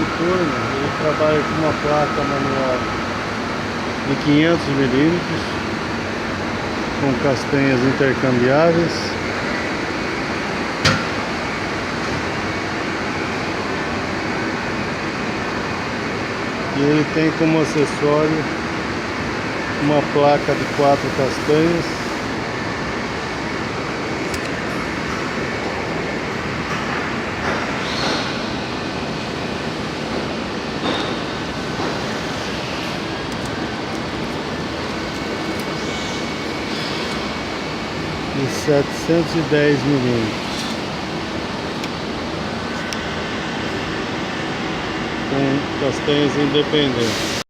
de forno, ele trabalha com uma placa manual de 500 milímetros, com castanhas intercambiáveis. E ele tem como acessório uma placa de 4 castanhas. De 710 milímetros, com castanhas independentes.